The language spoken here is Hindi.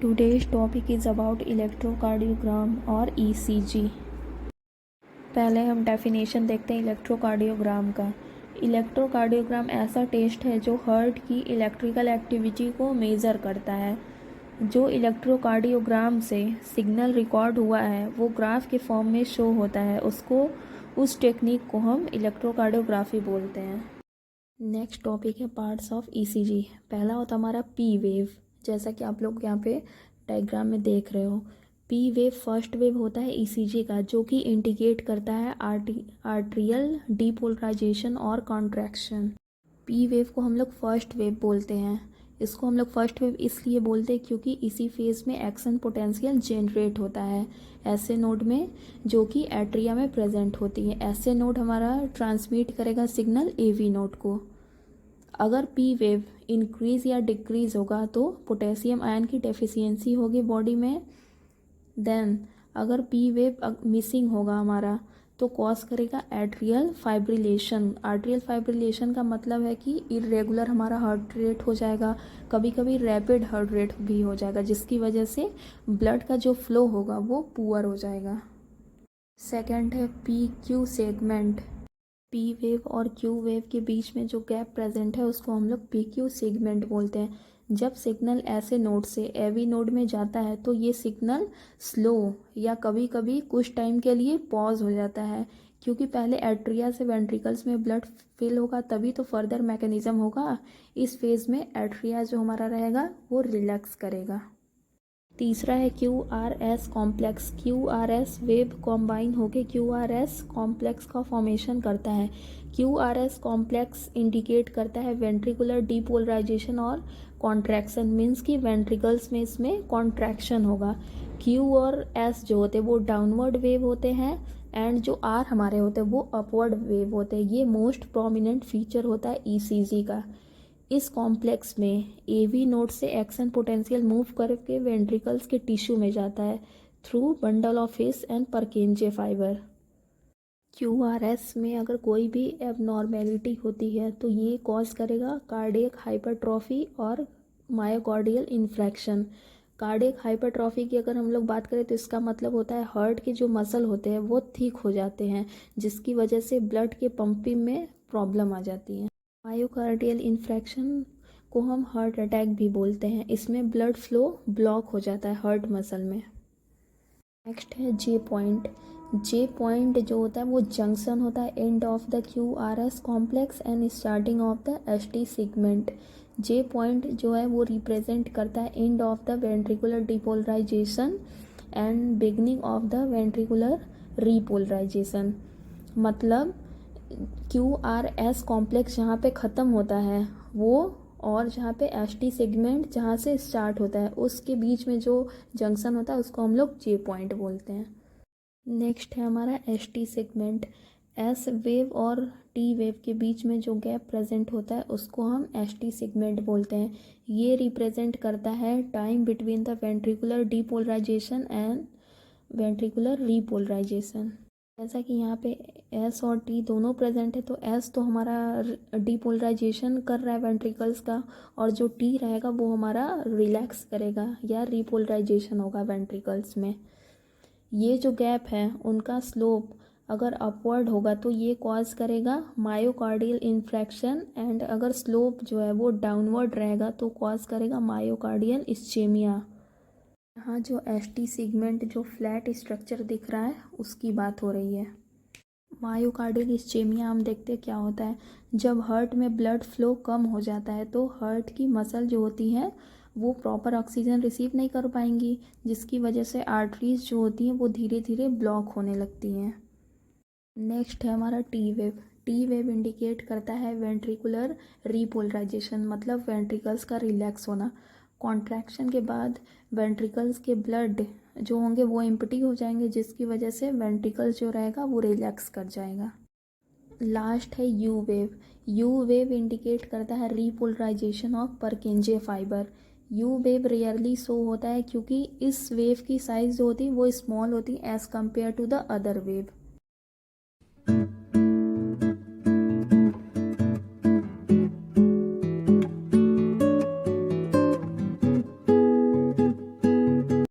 Today's topic is about electrocardiogram और ECG। पहले हम डेफिनेशन देखते हैं इलेक्ट्रोकार्डियोग्राम का। इलेक्ट्रोकार्डियोग्राम ऐसा टेस्ट है जो हार्ट की इलेक्ट्रिकल एक्टिविटी को मेज़र करता है। जो इलेक्ट्रोकार्डियोग्राम से सिग्नल रिकॉर्ड हुआ है वो ग्राफ के फॉर्म में शो होता है, उस टेक्निक को हम इलेक्ट्रोकार्डियोग्राफी बोलते हैं। नेक्स्ट टॉपिक है पार्ट्स ऑफ ECG। पहला होता हमारा P वेव, जैसा कि आप लोग यहाँ पे डायग्राम में देख रहे हो। P वेव फर्स्ट वेव होता है ECG का, जो कि इंडिकेट करता है आर्ट्रियल डीपोलराइजेशन और कॉन्ट्रैक्शन। P वेव को हम लोग फर्स्ट वेव बोलते हैं। इसको हम लोग फर्स्ट वेव इसलिए बोलते हैं क्योंकि इसी फेज में एक्शन पोटेंशियल जनरेट होता है ऐसे नोड में जो कि एट्रिया में प्रेजेंट होती है। ऐसे नोड हमारा ट्रांसमिट करेगा सिग्नल AV नोड को। अगर P वेव इंक्रीज़ या डिक्रीज़ होगा तो पोटेशियम आयन की डेफिशिएंसी होगी बॉडी में। देन अगर P वेव मिसिंग होगा हमारा तो कॉज करेगा एट्रियल फाइब्रिलेशन। आर्ट्रियल फाइब्रिलेशन का मतलब है कि इरेगुलर हमारा हार्ट रेट हो जाएगा, कभी कभी रैपिड हार्ट रेट भी हो जाएगा, जिसकी वजह से ब्लड का जो फ्लो होगा वो पुअर हो जाएगा। सेकंड है PQ सेगमेंट। P वेव और Q वेव के बीच में जो गैप प्रेजेंट है उसको हम लोग PQ सेगमेंट बोलते हैं। जब सिग्नल ऐसे नोड से AV नोड में जाता है तो ये सिग्नल स्लो या कभी कभी कुछ टाइम के लिए पॉज हो जाता है, क्योंकि पहले एट्रिया से वेंट्रिकल्स में ब्लड फिल होगा तभी तो फर्दर मैकेनिज्म होगा। इस फेज में एट्रिया जो हमारा रहेगा वो रिलैक्स करेगा। तीसरा है QRS complex. QRS wave combine होकर QRS कॉम्प्लेक्स का फॉर्मेशन करता है। QRS कॉम्प्लेक्स इंडिकेट करता है वेंट्रिकुलर डीपोलराइजेशन और कॉन्ट्रैक्शन, मीन्स कि वेंट्रिकल्स में इसमें कॉन्ट्रैक्शन होगा। Q और S जो होते हैं वो डाउनवर्ड वेव होते हैं एंड जो R हमारे होते हैं वो अपवर्ड वेव होते हैं। ये मोस्ट प्रोमिनेंट फीचर होता है ECG का। इस कॉम्प्लेक्स में AV नोड से एक्शन पोटेंशियल मूव करके वेंट्रिकल्स के टिश्यू में जाता है through bundle of His and Purkinje fibre. QRS में अगर कोई भी एबनॉर्मेलिटी होती है तो ये कॉज करेगा कार्डियक हाइपरट्रॉफी और मायोकार्डियल इन्फ्रैक्शन। कार्डियक हाइपरट्रॉफी की अगर हम लोग बात करें तो इसका मतलब होता है हार्ट के जो मसल होते हैं वो थिक हो जाते हैं, जिसकी वजह से ब्लड के पंपिंग में प्रॉब्लम आ जाती है। मायोकार्डियल इन्फ्रैक्शन को हम हार्ट अटैक भी बोलते हैं। इसमें ब्लड फ्लो ब्लॉक हो जाता है हार्ट मसल में। नेक्स्ट है J पॉइंट। J पॉइंट जो होता है वो जंक्शन होता है end of the QRS complex and starting of the ST segment. J point जो है वो रिप्रेजेंट करता है end of the ventricular depolarisation and beginning of the ventricular repolarisation. मतलब QRS कॉम्प्लेक्स जहाँ पे ख़त्म होता है वो और जहाँ पे ST सेगमेंट जहाँ से स्टार्ट होता है उसके बीच में जो जंक्शन होता है उसको हम लोग J पॉइंट बोलते हैं। नेक्स्ट है हमारा ST सेगमेंट। S वेव और T वेव के बीच में जो गैप प्रेजेंट होता है उसको हम ST सेगमेंट बोलते हैं। ये रिप्रेजेंट करता है time between the ventricular depolarisation and ventricular repolarisation. जैसा कि यहाँ पे S और T दोनों प्रेजेंट है तो S तो हमारा डीपोलराइजेशन कर रहा है वेंट्रिकल्स का, और जो T रहेगा वो हमारा रिलैक्स करेगा या रीपोलराइजेशन होगा वेंट्रिकल्स में। ये जो गैप है उनका स्लोप अगर अपवर्ड होगा तो ये कॉज करेगा मायोकार्डियल इन्फ्रैक्शन, एंड अगर स्लोप जो है वो डाउनवर्ड रहेगा तो कॉज करेगा मायोकार्डियल इस्चेमिया। यहाँ जो ST सेगमेंट जो फ्लैट स्ट्रक्चर दिख रहा है उसकी बात हो रही है। मायोकार्डियल इस्चेमिया हम देखते हैं क्या होता है। जब हार्ट में ब्लड फ्लो कम हो जाता है तो हार्ट की मसल जो होती है वो प्रॉपर ऑक्सीजन रिसीव नहीं कर पाएंगी, जिसकी वजह से आर्टरीज जो होती हैं वो धीरे धीरे ब्लॉक होने लगती हैं। नेक्स्ट है हमारा T wave. T wave indicate करता है वेंट्रिकुलर रीपोलराइजेशन, मतलब वेंट्रिकल्स का रिलैक्स होना। कॉन्ट्रैक्शन के बाद वेंट्रिकल्स के ब्लड जो होंगे वो एम्प्टी हो जाएंगे, जिसकी वजह से वेंट्रिकल्स जो रहेगा वो रिलैक्स कर जाएगा। लास्ट है U wave. U wave indicate करता है repolarisation of Purkinje fibre. U wave rarely show होता है क्योंकि इस वेव की साइज़ जो होती है वो स्मॉल होती है as compare to the other wave.